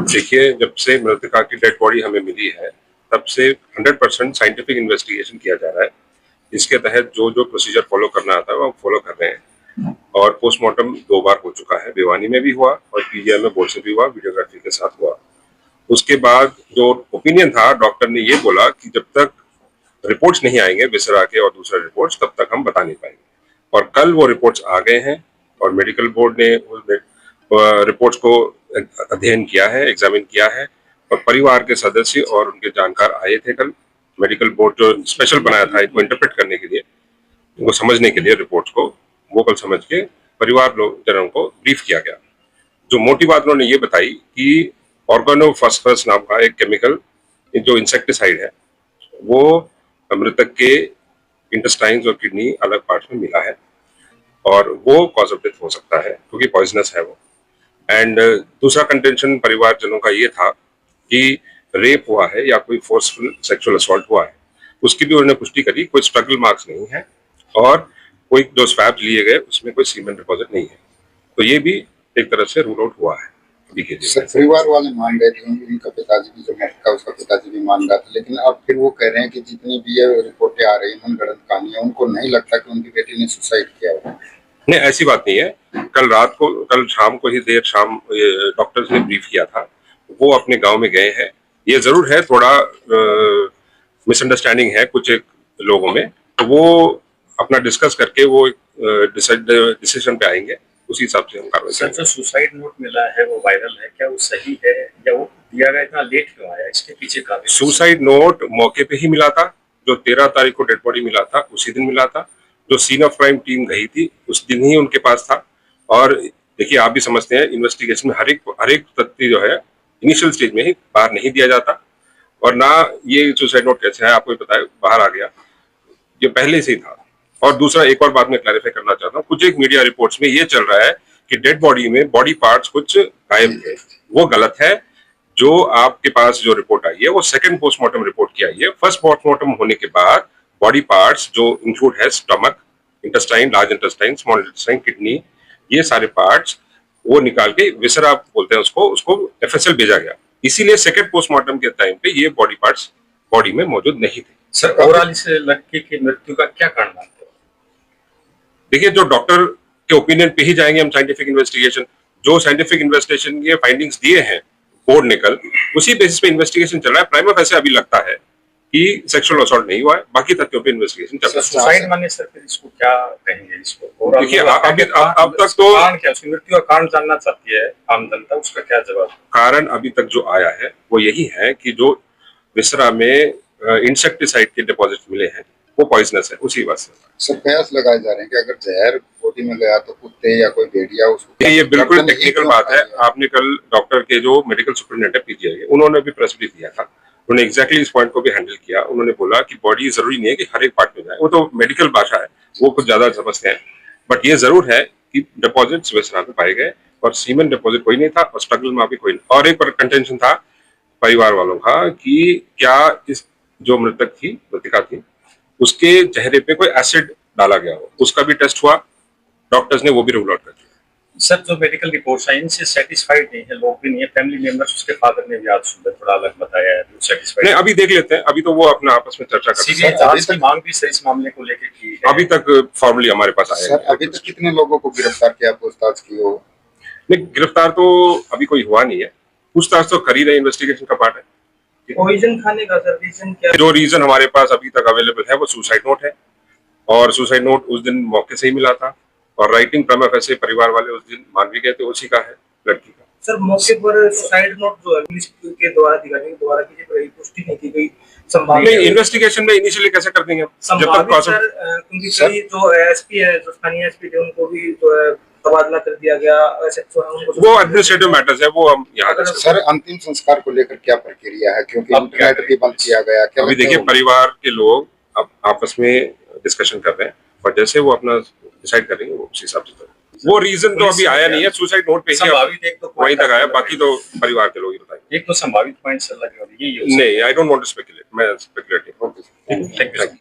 देखिए, जब से मृतका की डेड बॉडी हमें मिली है, तब से 100% साइंटिफिक इन्वेस्टिगेशन किया जा रहा है। इसके तहत जो प्रोसीजर फॉलो करना आता है वो हम फॉलो कर रहे हैं। और पोस्टमार्टम 2 बार हो चुका है, भिवानी में भी हुआ और पीजीआई में बोर्ड से भी हुआ, वीडियोग्राफी के साथ हुआ। उसके बाद जो ओपिनियन था, डॉक्टर ने ये बोला कि जब तक रिपोर्ट्स नहीं आएंगे विसरा के और दूसरे रिपोर्ट्स, तब तक हम बता नहीं पाएंगे। और कल वो रिपोर्ट्स आ गए हैं और मेडिकल बोर्ड ने रिपोर्ट्स को अध्ययन किया है, एग्जामिन किया है। और परिवार के सदस्य और उनके जानकार आए थे कल। मेडिकल बोर्ड जो स्पेशल बनाया था इनको इंटरप्रेट करने के लिए, इनको समझने के लिए रिपोर्ट्स को, वो कल समझ के परिवार जनों को ब्रीफ किया गया। जो मोटी बात उन्होंने ये बताई कि ऑर्गेनोफॉस्फरस नाम का एक केमिकल जो इंसेक्टिसाइड है, वो मृतक के इंटेस्टाइन्स और किडनी अलग पार्ट्स में मिला है और वो कॉज ऑफ डेथ हो सकता है क्योंकि पॉइजनस है वो। एंड दूसरा कंटेंशन परिवारजनों का ये था कि रेप हुआ है या कोई फोर्सफुल सेक्सुअल असॉल्ट हुआ है, उसकी भी उन्होंने पुष्टि करी। कोई स्ट्रगल मार्क्स नहीं है और कोई जो स्वैब लिए गए उसमें कोई सीमेन डिपॉजिट नहीं है, तो ये भी एक तरह से रूल आउट हुआ है। परिवार वाले मान रहे थे, उनका पिताजी भी जो मृतक उसका पिताजी भी मान रहा था, लेकिन अब फिर वो कह रहे हैं कि जितनी भी ये रिपोर्टें आ रही हैं गलत कहानियां, उनको नहीं लगता कि उनकी बेटी ने सुसाइड किया हो। नहीं, ऐसी बात नहीं है। कल शाम को ही देर शाम डॉक्टर्स ने ब्रीफ किया था, वो अपने गांव में गए हैं। ये जरूर है थोड़ा मिसअंडरस्टैंडिंग है कुछ एक लोगों में, तो वो अपना डिस्कस करके वो डिसीजन पे आएंगे, उसी हिसाब से हम कार्रवाई करेंगे। जो सुसाइड नोट मिला है वो वायरल है क्या, वो सही है या वो दिया गया इतना लेट क्यों आया, इसके पीछे का? सुसाइड नोट मौके पे ही मिला था, जो 13 तारीख को डेड बॉडी मिला था उसी दिन मिला था। जो सीन ऑफ क्राइम टीम गई थी उस दिन ही उनके पास था। और देखिए, आप भी समझते हैं इन्वेस्टिगेशन में हर एक तथ्य जो है इनिशियल स्टेज में ही बाहर नहीं दिया जाता, और ना ये सुसाइड नोट कैसे है आपको बताया बाहर आ गया, ये पहले से ही था। और दूसरा एक और बात मैं क्लैरिफाई करना चाहता हूँ, कुछ एक मीडिया रिपोर्ट्स में ये चल रहा है कि डेड बॉडी में बॉडी पार्ट्स कुछ गायब थे, वो गलत है। जो आपके पास जो रिपोर्ट आई है वो सेकंड पोस्टमार्टम रिपोर्ट की आई है। फर्स्ट पोस्टमार्टम होने के बाद बॉडी पार्ट्स जो इंक्लूड है stomach, intestine, large intestine, small intestine, kidney, ये सारे पार्ट्स वो निकाल के विसरा बोलते हैं उसको एफएसएल भेजा गया। इसीलिए सेकंड पोस्टमार्टम के टाइम पे ये बॉडी पार्ट्स बॉडी में मौजूद नहीं थे। सर, ओवरऑल इस लड़के की मृत्यु का क्या कारण मानते हो? देखिए, जो डॉक्टर के ओपिनियन पे ही जाएंगे हम साइंटिफिक इन्वेस्टिगेशन। जो साइंटिफिक इन्वेस्टिगेशन के फाइंडिंग्स दिए हैं बोर्ड ने कल, उसी बेसिस पे इन्वेस्टिगेशन चल रहा है। प्राइमा फेसी अभी लगता है कि सेक्सुअल असॉल्ट नहीं हुआ है, बाकी तथ्यों पे इन्वेस्टिगेशन चल रहा है। सुसाइड माने सर फिर इसको क्या कहेंगे? इसको देखिए, अब तक तो कारण क्या, उसकी मृत्यु का कारण जानना चाहती है आम जनता, उसका क्या जवाब? कारण अभी तक जो आया है वो यही है कि जो विसरा में इंसेक्टिसाइड के डिपॉजिट मिले हैं वो पॉइजनस है, उसी वजह से। सर, कयास लगाए जा रहे हैं कि अगर जहर बॉडी में गया तो कुत्ते या कोई भेड़िया उसको। ये बिल्कुल टेक्निकल बात है। आपने कल डॉक्टर के जो मेडिकल सुपरिटेंडेंट पीजीआई, उन्होंने भी प्रेस रिलीज दिया था, उन्होंने एग्जैक्टली इस पॉइंट को भी हैंडल किया। उन्होंने बोला कि बॉडी जरूरी नहीं है कि हर एक पार्ट में जाए, वो तो मेडिकल भाषा है, वो कुछ ज्यादा समझते हैं। बट ये जरूर है कि डिपॉजिट्स विसरा में पाए गए और सीमेन डिपॉजिट कोई नहीं था और स्ट्रगल में भी कोई नहीं। और एक कंटेंशन था परिवार वालों का कि क्या इस जो मृतिका थी उसके चेहरे पे कोई एसिड डाला गया हो, उसका भी टेस्ट हुआ, डॉक्टर्स ने वो भी रूल आउट कर दिया। सर, जो मेडिकल रिपोर्ट्स हैं इनसे सेटिस्फाइड नहीं है लोग, भी नहीं है, फैमिली मेंबर्स, उसके फादर ने भी आज सुबह थोड़ा अलग बताया है, सेटिस्फाइड नहीं। अभी देख लेते हैं, अभी तो वो अपना आपस में चर्चा करते हैं। जांच की मांग भी सर इस मामले को लेकर की है। अभी तक फॉर्मली हमारे पास आया है। अभी तक कितने लोगों को गिरफ्तार किया, पूछताछ की हो? नहीं, गिरफ्तार तो अभी कोई हुआ नहीं है, पूछताछ तो कर ही रहे, इन्वेस्टिगेशन का पार्ट है। रीजन खाने का सर, रीजन क्या? जो रीजन हमारे पास अभी तक अवेलेबल है वो सुसाइड नोट है, और सुसाइड नोट उस दिन मौके से ही मिला था, और राइटिंग प्राइमा फेसी परिवार वाले उस दिन मान भी गए थे उसी का है, लड़की का। सर, मौके पर सुसाइड नोट जो है पुलिस के द्वारा अधिकारियों के द्वारा की पुष्टि नहीं की गई। नहीं, इन्वेस्टिगेशन में इनिशियली कैसे कर देंगे जब तक क्योंकि जो एसपी है, जो स्थानीय एसपी थे, उनको भी जो है तबादला कर दिया गया, वो एडमिनिस्ट्रेटिव मैटर्स है, वो हम यहाँ। सर, अंतिम संस्कार को लेकर क्या प्रक्रिया है, क्योंकि इंटरनेट भी बंद किया गया? अभी देखिए, परिवार के लोग अब आपस में डिस्कशन कर रहे हैं और जैसे वो अपना डिसाइड करेंगे वो उस हिसाब से। वो रीजन तो अभी आया नहीं है, सुसाइड नोट पे वहीं तक आया, बाकी तो परिवार के लोग ही बताएंगे। एक तो संभावित पॉइंट सर लगे, नहीं, I don't want to speculate, मैं स्पेकुलेटिंग।